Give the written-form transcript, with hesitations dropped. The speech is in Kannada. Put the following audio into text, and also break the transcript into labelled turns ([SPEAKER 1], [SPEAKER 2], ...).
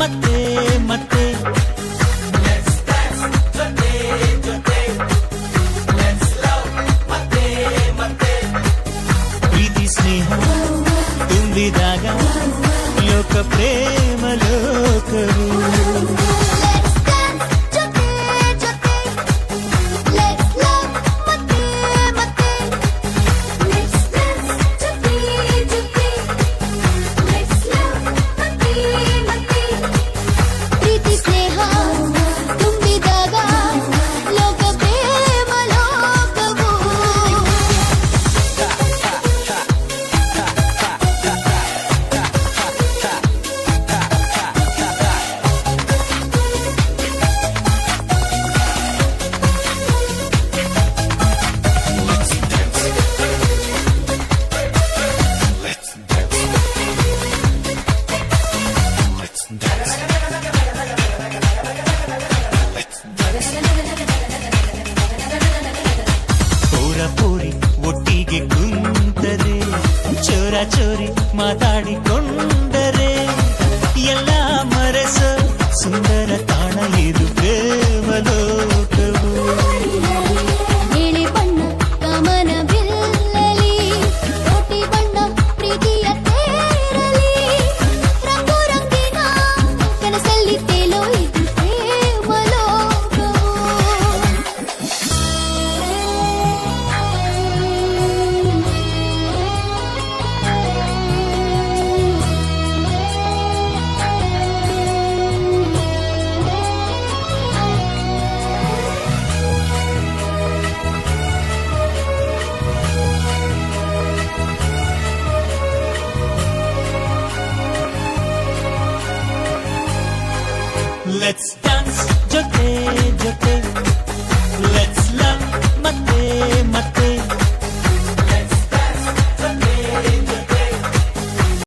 [SPEAKER 1] ಮತ್ತೆ ಮತ್ತೆ ಪ್ರೀತಿ ಸ್ನೇಹ ತುಂಬಿದಾಗ ಲೋಕ ಪ್ರೇಮ ಲೋಕವು ಪೂರಿ ಒಟ್ಟಿಗೆ ಕುಂತರೆ ಚೋರ ಚೋರಿ ಮಾತಾಡಿಕೊಂಡರೆ ಎಲ್ಲ ಮರೆಸ ಸುಂದರ ತಾಣ ಇದು ಪ್ರೇಮ ಲೋಕವು
[SPEAKER 2] ನೀಲಿ ಬಣ್ಣ ಕಾಮನ ಬಿಲ್ಲಲಿ ಕೋಟಿ ಬಣ್ಣ ಪ್ರೀತಿಯ ತೇರಲಿ ರಂಗು ರಂಗಿನ ಕನಸಲ್ಲಿ ತೇಲೋ ಇದು ಪ್ರೇಮ ಲೋಕವು
[SPEAKER 1] Let's dance ಜೊತೆ ಜೊತೆ Let's love ಮತ್ತೆ ಮತ್ತೆ